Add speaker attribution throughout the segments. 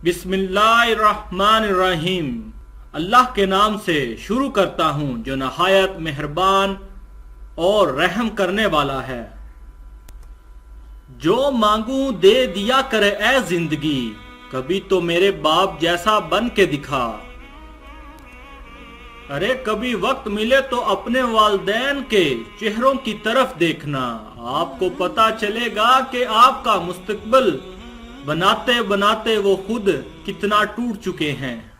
Speaker 1: बिस्मिल्लाहिर्रहमानिर्रहीम। अल्लाह के नाम से शुरू करता हूँ जो नहायत मेहरबान और रहम करने वाला है। जो मांगू दे दिया करे ऐ जिंदगी, कभी तो मेरे बाप जैसा बन के दिखा। अरे कभी वक्त मिले तो अपने वालिदैन के चेहरों की तरफ देखना, आपको पता चलेगा कि आपका मुस्तकबिल बनाते बनाते वो खुद कितना टूट चुके हैं।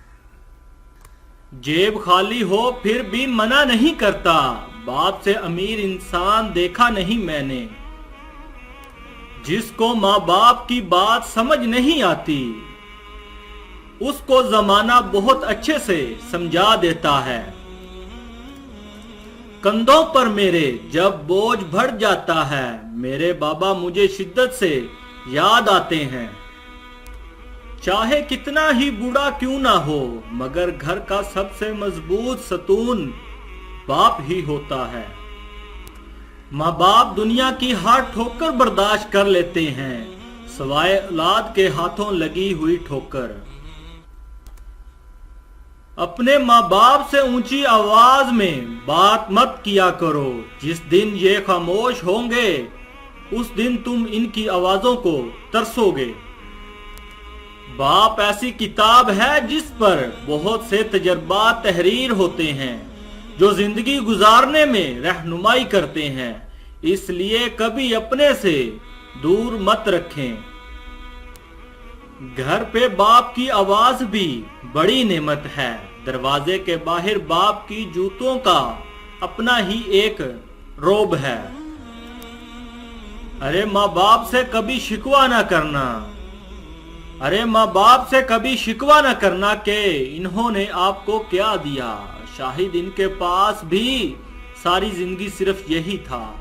Speaker 1: जेब खाली हो फिर भी मना नहीं करता, बाप से अमीर इंसान देखा नहीं मैंने। जिसको माँ बाप की बात समझ नहीं आती, उसको जमाना बहुत अच्छे से समझा देता है। कंधों पर मेरे जब बोझ बढ़ जाता है, मेरे बाबा मुझे शिद्दत से याद आते हैं। चाहे कितना ही बूढ़ा क्यों ना हो, मगर घर का सबसे मजबूत सतून बाप ही होता है। माँ बाप दुनिया की हर ठोकर बर्दाश्त कर लेते हैं, सवाए औलाद के हाथों लगी हुई ठोकर। अपने माँ बाप से ऊंची आवाज में बात मत किया करो, जिस दिन ये खामोश होंगे उस दिन तुम इनकी आवाजों को तरसोगे। बाप ऐसी किताब है जिस पर बहुत से तजर्बात तहरीर होते हैं, जो जिंदगी गुजारने में रहनुमाई करते हैं, इसलिए कभी अपने से दूर मत रखें। घर पे बाप की आवाज भी बड़ी नेमत है, दरवाजे के बाहर बाप की जूतों का अपना ही एक रोब है। अरे माँ बाप से कभी शिकवा ना करना, अरे माँ बाप से कभी शिकवा ना करना कि इन्होंने आपको क्या दिया। शाहिद इनके पास भी सारी जिंदगी सिर्फ यही था।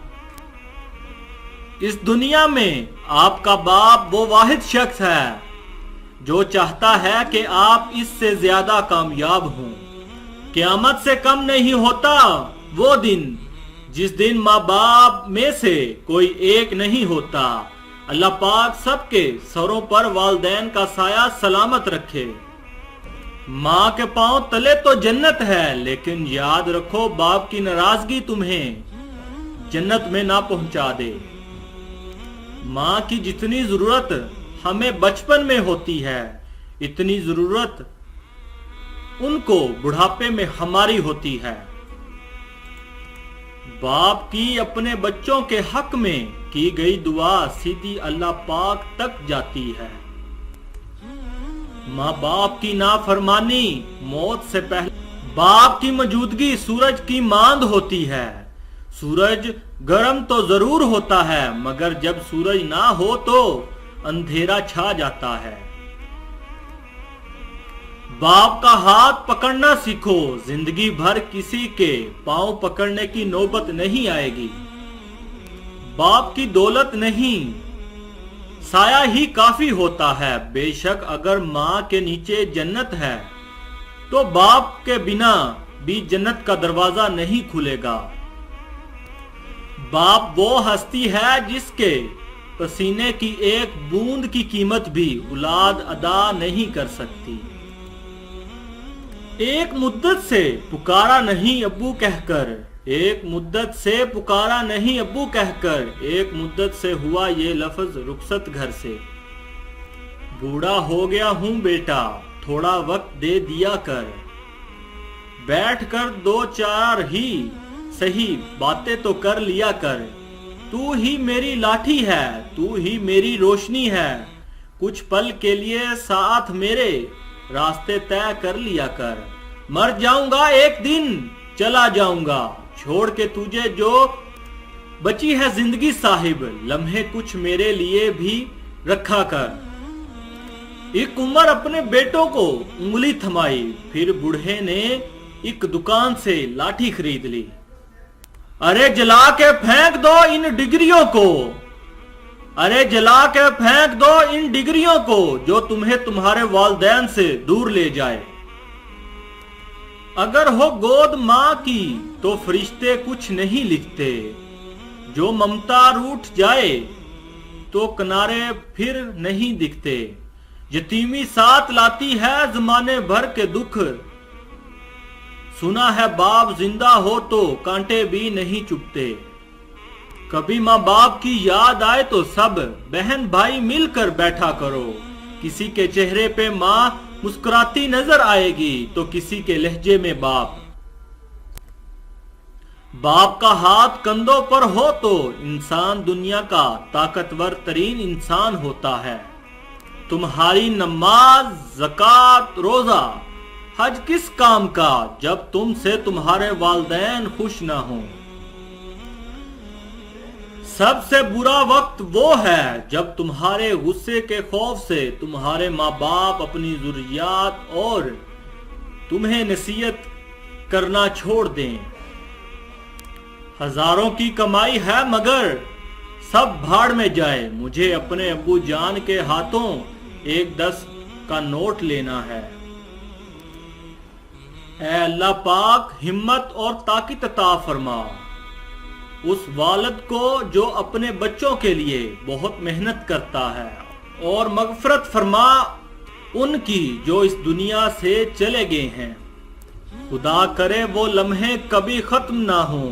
Speaker 1: इस दुनिया में आपका बाप वो वाहिद शख्स है जो चाहता है कि आप इससे ज्यादा कामयाब हों। क़यामत से कम नहीं होता वो दिन जिस दिन माँ बाप में से कोई एक नहीं होता। अल्लाह पाक सबके सरों पर वालिदैन का साया सलामत रखे। माँ के पांव तले तो जन्नत है, लेकिन याद रखो बाप की नाराजगी तुम्हें जन्नत में ना पहुंचा दे। माँ की जितनी जरूरत हमें बचपन में होती है, इतनी जरूरत उनको बुढ़ापे में हमारी होती है। बाप की अपने बच्चों के हक में की गई दुआ सीधी अल्लाह पाक तक जाती है। माँ बाप की नाफरमानी मौत से पहले, बाप की मौजूदगी सूरज की मांद होती है। सूरज गर्म तो जरूर होता है, मगर जब सूरज ना हो तो अंधेरा छा जाता है। बाप का हाथ पकड़ना सीखो, जिंदगी भर किसी के पांव पकड़ने की नौबत नहीं आएगी। बाप की दौलत नहीं, साया ही काफी होता है। बेशक अगर माँ के नीचे जन्नत है तो बाप के बिना भी जन्नत का दरवाजा नहीं खुलेगा। बाप वो हस्ती है जिसके पसीने की एक बूंद की कीमत भी औलाद अदा नहीं कर सकती। एक मुद्दत से पुकारा नहीं अब्बू कहकर, एक मुद्दत से पुकारा नहीं अब्बू कहकर, एक मुद्दत से हुआ ये लफ्ज रुखसत घर से। बूढ़ा हो गया हूँ बेटा, थोड़ा वक्त दे दिया कर, बैठ कर दो चार ही सही बातें तो कर लिया कर। तू ही मेरी लाठी है, तू ही मेरी रोशनी है, कुछ पल के लिए साथ मेरे रास्ते तय कर लिया कर। मर जाऊंगा एक दिन, चला जाऊंगा, छोड़ के तुझे जो बची है जिंदगी साहिब, लम्हे कुछ मेरे लिए भी रखा कर। एक उमर अपने बेटों को उंगली थमाई, फिर बूढ़े ने एक दुकान से लाठी खरीद ली। अरे जला के फेंक दो इन डिग्रियों को, अरे जला के फेंक दो इन डिग्रियों को, जो तुम्हें तुम्हारे वालिदैन से दूर ले जाए। अगर हो गोद माँ की तो फरिश्ते कुछ नहीं लिखते, जो ममता रूठ जाए तो किनारे फिर नहीं दिखते। यतीमी साथ लाती है जमाने भर के दुख। सुना है बाप जिंदा हो तो कांटे भी नहीं चुभते। कभी माँ बाप की याद आए तो सब बहन भाई मिलकर बैठा करो। किसी के चेहरे पे माँ मुस्कुराती नजर आएगी तो किसी के लहजे में बाप। बाप का हाथ कंधों पर हो तो इंसान दुनिया का ताकतवर तरीन इंसान होता है। तुम्हारी नमाज, ज़कात, रोजा, हज किस काम का जब तुमसे तुम्हारे वालिदैन खुश ना हों। सबसे बुरा वक्त वो है जब तुम्हारे गुस्से के खौफ से तुम्हारे माँ बाप अपनी ज़ुर्रियात और तुम्हें नसीहत करना छोड़ दें। हजारों की कमाई है मगर सब भाड़ में जाए। मुझे अपने अब्बू जान के हाथों 1-10 का नोट लेना है। ऐ अल्लाह पाक हिम्मत और ताकत अता फरमा उस वालिद को जो अपने बच्चों के लिए बहुत मेहनत करता है, और मगफरत फरमा उनकी जो इस दुनिया से चले गए हैं। खुदा करे वो लम्हे कभी खत्म ना हों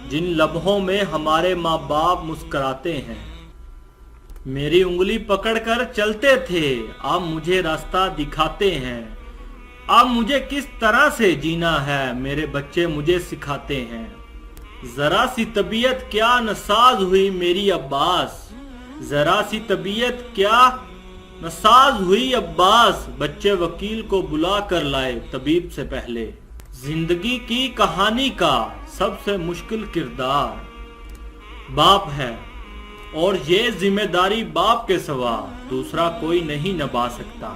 Speaker 1: जिन लम्हों में हमारे माँ बाप मुस्कुराते हैं। मेरी उंगली पकड़कर चलते थे, अब मुझे रास्ता दिखाते हैं। अब मुझे किस तरह से जीना है मेरे बच्चे मुझे सिखाते हैं। जरा सी तबीयत क्या नसाज हुई मेरी अब्बास, जरा सी तबीयत क्या नसाज हुई अब्बास। बच्चे वकील को बुला कर लाए तबीब से पहले। जिंदगी की कहानी का सबसे मुश्किल किरदार बाप है, और ये जिम्मेदारी बाप के सिवा दूसरा कोई नहीं निभा सकता।